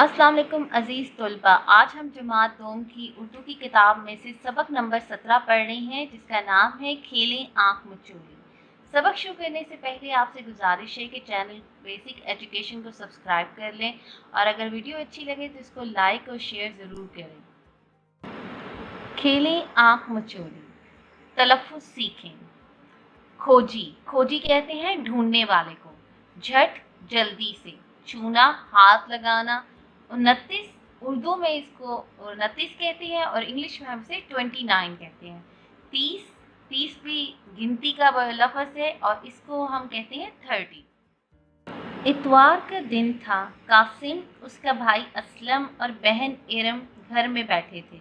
अस्सलाम वालेकुम अज़ीज़ तलबा। आज हम जमात दोम की उर्दू की किताब में से सबक नंबर 17 पढ़ रहे हैं, जिसका नाम है खेलें आँख मचोली। सबक शुरू करने से पहले आपसे गुजारिश है कि चैनल बेसिक एजुकेशन को सब्सक्राइब कर लें और अगर वीडियो अच्छी लगे तो इसको लाइक और शेयर ज़रूर करें। खेलें आँख मचोली, तलफ़्फ़ुज़ सीखें। खोजी, खोजी कहते हैं ढूंढने वाले को। झट, जल्दी से। छूना, हाथ लगाना। 29, उर्दू में इसको 29 कहते हैं और इंग्लिश में हम इसे 29 कहते हैं। 30, 30 भी गिनती का लफ्ज़ है और इसको हम कहते हैं 30। इतवार का दिन था। कासिम, उसका भाई असलम और बहन इरम घर में बैठे थे।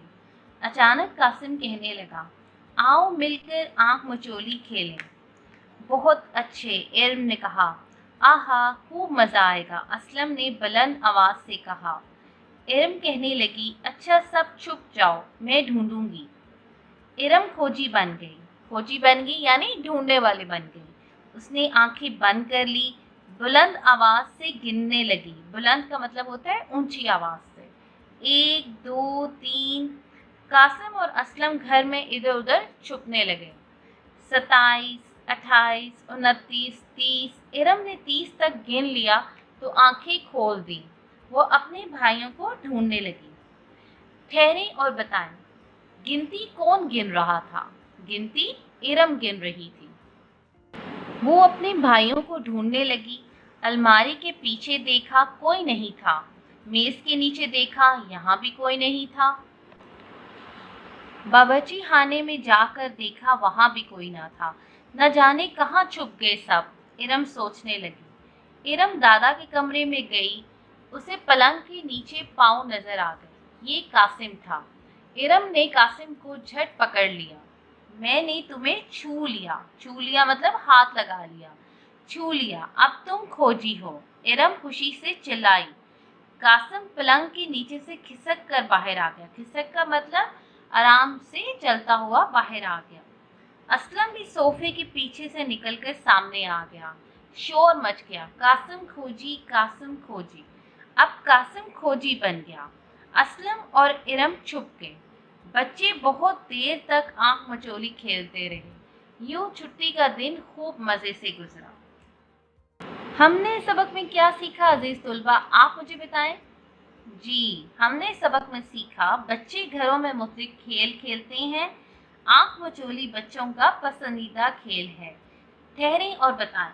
अचानक कासिम कहने लगा, आओ मिलकर आँख मचोली खेलें। बहुत अच्छे, इरम ने कहा। आहा, खूब मज़ा आएगा, असलम ने बुलंद आवाज़ से कहा। इरम कहने लगी, अच्छा सब छुप जाओ, मैं ढूंढूंगी। इरम खोजी बन गई। खोजी बन गई यानी ढूंढने वाली बन गई। उसने आंखें बंद कर ली, बुलंद आवाज़ से गिनने लगी। बुलंद का मतलब होता है ऊंची आवाज़ से। 1, 2, 3। कासिम और असलम घर में इधर उधर छुपने लगे। 27, 28, 29, 30। इरम ने 30 तक गिन लिया तो आंखें खोल दी। वो अपने भाइयों को ढूंढने लगी। ठहरें और बताएं, गिनती कौन गिन रहा था? गिनती इरम गिन रही थी। वो अपने भाइयों को ढूंढने लगी। अलमारी के पीछे देखा, कोई नहीं था। मेज के नीचे देखा, यहाँ भी कोई नहीं था। बावर्ची खाने में जाकर देखा, वहां भी कोई ना था। न जाने कहाँ छुप गए सब, इरम सोचने लगी। इरम दादा के कमरे में गई। उसे पलंग के नीचे पाँव नजर आ गए। ये कासिम था। इरम ने कासिम को झट पकड़ लिया। मैंने तुम्हें छू लिया। छू लिया मतलब हाथ लगा लिया। छू लिया, अब तुम खोजी हो, इरम खुशी से चिल्लाई। कासिम पलंग के नीचे से खिसक कर बाहर आ गया। खिसक का मतलब आराम से चलता हुआ बाहर आ गया। असलम भी सोफे के पीछे से निकलकर सामने आ गया। शोर मच गया, कासिम खोजी, कासिम खोजी। अब कासिम खोजी बन गया। असलम और इरम छुप गए। बच्चे बहुत देर तक आंख मचोली खेलते रहे। यूं छुट्टी का दिन खूब मजे से गुजरा। हमने सबक में क्या सीखा अजीज तुलबा, आप मुझे बताएं। जी, हमने सबक में सीखा बच्चे घरों में मुख्तलिफ खेल खेलते हैं। आंख मचोली बच्चों का पसंदीदा खेल है। ठहरें और बताएं,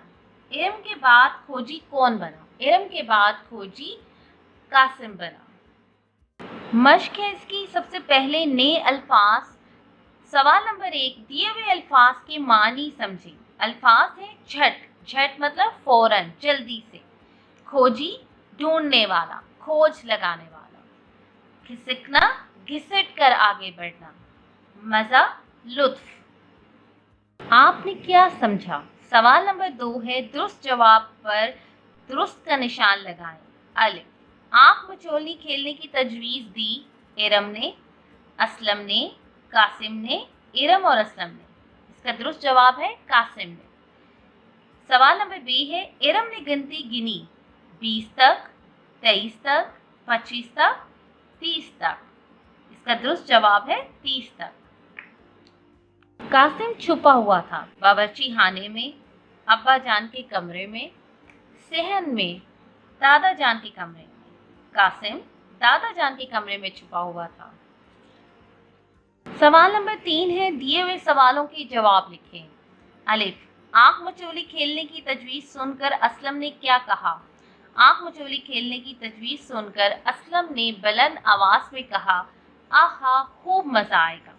इरम के बाद खोजी कौन बना? इरम के बाद खोजी कासिम बना। मश्क है इसकी। सबसे पहले नए अल्फाज। सवाल नंबर 1, दिए हुए अल्फाज के मानी समझें। अल्फाज है झट, झट मतलब फौरन, जल्दी से। खोजी, ढूंढने वाला, खोज लगाने वाला। खिसकना, घिसट कर आगे बढ़ना। मजा, लुत्फ। आपने क्या समझा? सवाल नंबर 2 है, दुरुस्त जवाब पर दुरुस्त का निशान लगाएं। अलिफ, आंख मचोली खेलने की तजवीज़ दी इरम ने, असलम ने, कासिम ने। इरम और असलम ने। इसका दुरुस्त जवाब है कासिम ने। सवाल नंबर बी है, इरम ने गिनती गिनी 20 तक, 23 तक, 25 तक, 30 तक। इसका दुरुस्त जवाब है 30 तक। कासिम छुपा हुआ था बावर्ची खाने में, अब्बा जान के कमरे में, सेहन में, दादा जान के कमरे में। कासिम दादा जान के कमरे में छुपा हुआ था। सवाल नंबर 3 है, दिए हुए सवालों के जवाब लिखें। अलिफ, आंख मचोली खेलने की तजवीज़ सुनकर असलम ने क्या कहा? आंख मचोली खेलने की तजवीज़ सुनकर असलम ने बुलंद आवाज़ में कहा, आहा, खूब मज़ा आएगा।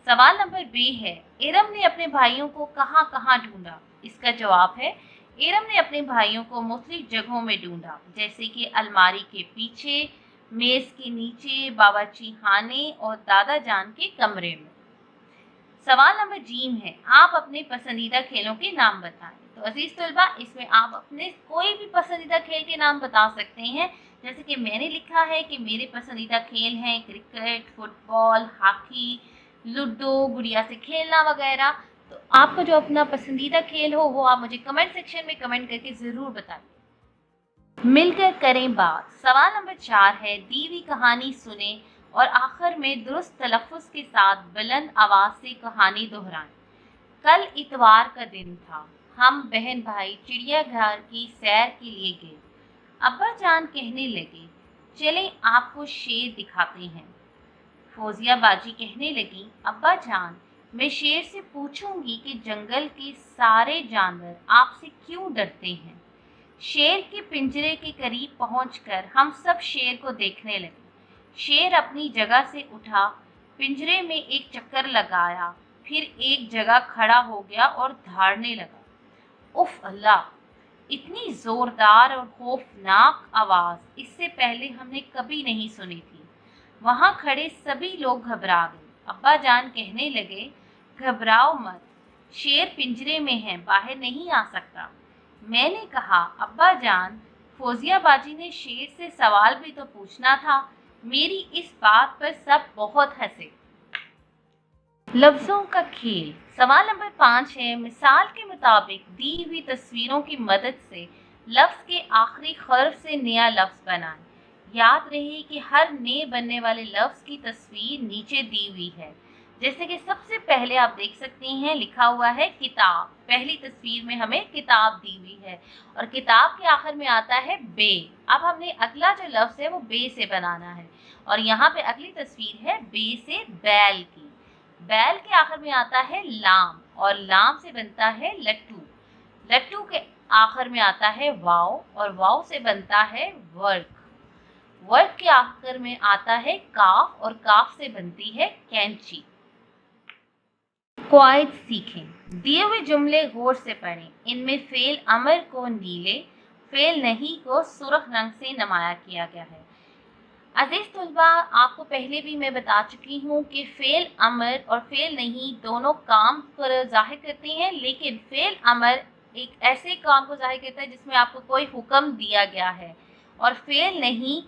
सवाल नंबर बी है, इरम ने अपने भाइयों को कहाँ कहाँ ढूंढा? इसका जवाब है, इरम ने अपने भाइयों को मुख्तलिफ जगहों में ढूंढा, जैसे कि अलमारी के पीछे, मेज़ के नीचे, बावर्ची खाने और दादा जान के कमरे में। सवाल नंबर जीम है, आप अपने पसंदीदा खेलों के नाम बताएं। तो अजीज तलबा, इसमें आप अपने कोई भी पसंदीदा खेल के नाम बता सकते हैं। जैसे कि मैंने लिखा है कि मेरे पसंदीदा खेल हैं क्रिकेट, फुटबॉल, हॉकी, लूडो, गुड़िया से खेलना वगैरह। तो आपका जो अपना पसंदीदा खेल हो वो आप मुझे कमेंट सेक्शन में कमेंट करके ज़रूर बताएं। मिल कर करें बात। सवाल नंबर 4 है, दी हुई कहानी सुने और आखिर में दुरुस्त तलफ़्फ़ुज़ के साथ बुलंद आवाज़ से कहानी दोहराएं। कल इतवार का दिन था। हम बहन भाई चिड़ियाघर की सैर के लिए गए। अब्बा जान कहने लगे, चलें आपको शेर दिखाते हैं। फौजिया बाजी कहने लगी, अब्बा जान, मैं शेर से पूछूंगी कि जंगल के सारे जानवर आपसे क्यों डरते हैं। शेर के पिंजरे के करीब पहुंचकर हम सब शेर को देखने लगे। शेर अपनी जगह से उठा, पिंजरे में एक चक्कर लगाया, फिर एक जगह खड़ा हो गया और धाड़ने लगा। उफ अल्लाह! इतनी जोरदार और खौफनाक आवाज़ इससे पहले हमने कभी नहीं सुनी थी। वहाँ खड़े सभी लोग घबरा गए। अब्बा जान कहने लगे, घबराओ मत, शेर पिंजरे में है, बाहर नहीं आ सकता। मैंने कहा, अब्बा जान, फौजिया बाजी ने शेर से सवाल भी तो पूछना था। मेरी इस बात पर सब बहुत हंसे। लफ्ज़ों का खेल। सवाल नंबर 5 है, मिसाल के मुताबिक दी हुई तस्वीरों की मदद से लफ्ज़ के आखिरी हर्फ से नया लफ्ज़ बनाएं। याद रहे कि हर नए बनने वाले लफ्ज़ की तस्वीर नीचे दी हुई है। जैसे कि सबसे पहले आप देख सकते हैं लिखा हुआ है किताब। पहली तस्वीर में हमें किताब दी हुई है और किताब के आखिर में आता है बे। अब हमने अगला जो लफ्ज़ है वो बे से बनाना है और यहाँ पे अगली तस्वीर है बे से बैल की। बैल के आखिर में आता है लाम और लाम से बनता है लट्टू। लट्टू के आखिर में आता है वाव और वाव से बनता है वर्क। वर्क के आखिर में आता है काफ और काफ से बनती है कैंची। क्वाइद सीखें। दिए हुए जुमले गौर से पढ़ें। इनमें फेल अमर को नीले, फेल नहीं को सुर्ख रंग से नुमाया किया गया है। अजीज तुलबा, आपको पहले भी मैं बता चुकी हूँ कि फेल अमर और फेल नहीं दोनों काम को जाहिर करते हैं, लेकिन फेल अमर एक ऐसे काम को जाहिर करता है जिसमें आपको कोई हुक्म दिया गया है और फेल नहीं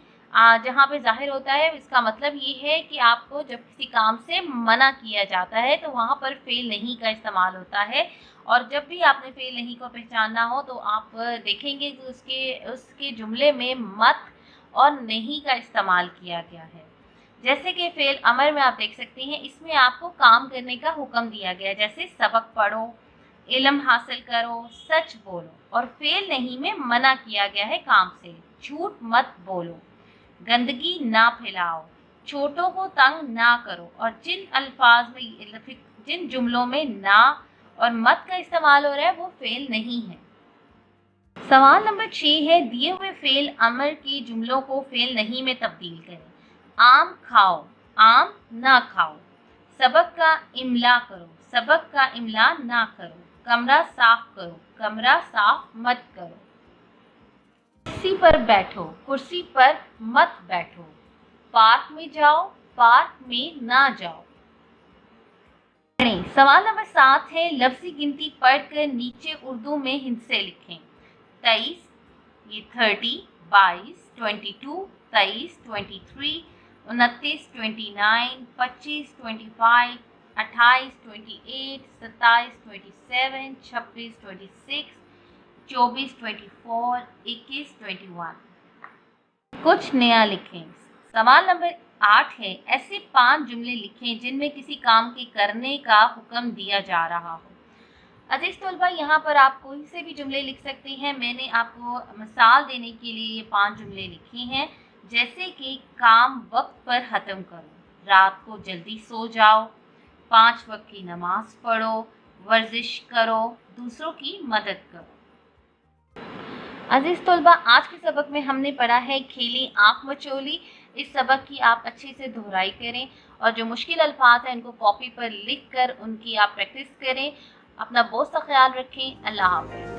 जहाँ पे जाहिर होता है इसका मतलब ये है कि आपको जब किसी काम से मना किया जाता है तो वहाँ पर फेल नहीं का इस्तेमाल होता है। और जब भी आपने फेल नहीं को पहचानना हो तो आप देखेंगे कि उसके जुमले में मत और नहीं का इस्तेमाल किया गया है। जैसे कि फेल अमर में आप देख सकते हैं, इसमें आपको काम करने का हुक्म दिया गया है, जैसे सबक पढ़ो, इल्म हासिल करो, सच बोलो। और फेल नहीं में मना किया गया है काम से, झूठ मत बोलो, गंदगी ना फैलाओ, छोटों को तंग ना करो। और जिन जुमलों में ना और मत का इस्तेमाल हो रहा है वो फेल नहीं है। सवाल नंबर 6 है, दिए हुए फेल अमर के जुमलों को फेल नहीं में तब्दील करें। आम खाओ, आम ना खाओ। सबक का इमला करो, सबक का इमला ना करो। कमरा साफ करो, कमरा साफ मत करो। कुर्सी पर बैठो, कुर्सी पर मत बैठो। पार्क में जाओ, पार्क में ना जाओ। सवाल नंबर 7 है, लफ्ज़ी गिनती पढ़कर नीचे उर्दू में हिंसे लिखें। 23, ये 30, 22, 22, 23, 23, 29, 29, 25, 25, 28, 28, 27, 27, 26, 26, 24, 24, 21, 21। कुछ नया लिखें। सवाल नंबर 8 है, ऐसे 5 जुमले लिखें जिनमें किसी काम के करने का हुक्म दिया जा रहा हो। अजीज तलबा, यहाँ पर आप कोई से भी जुमले लिख सकते हैं। मैंने आपको मिसाल देने के लिए ये 5 जुमले लिखे हैं, जैसे कि काम वक्त पर ख़त्म करो, रात को जल्दी सो जाओ, 5 वक्त की नमाज पढ़ो, वर्जिश करो, दूसरों की मदद करो। अजीज तलबा, आज के सबक में हमने पढ़ा है खेली आँख मचोली। इस सबक की आप अच्छे से दोहराई करें और जो मुश्किल अल्फाज हैं उनको कॉपी पर लिख कर उनकी आप प्रैक्टिस करें। अपना बहुत सा ख्याल रखें। अल्लाह हाफ़िज़।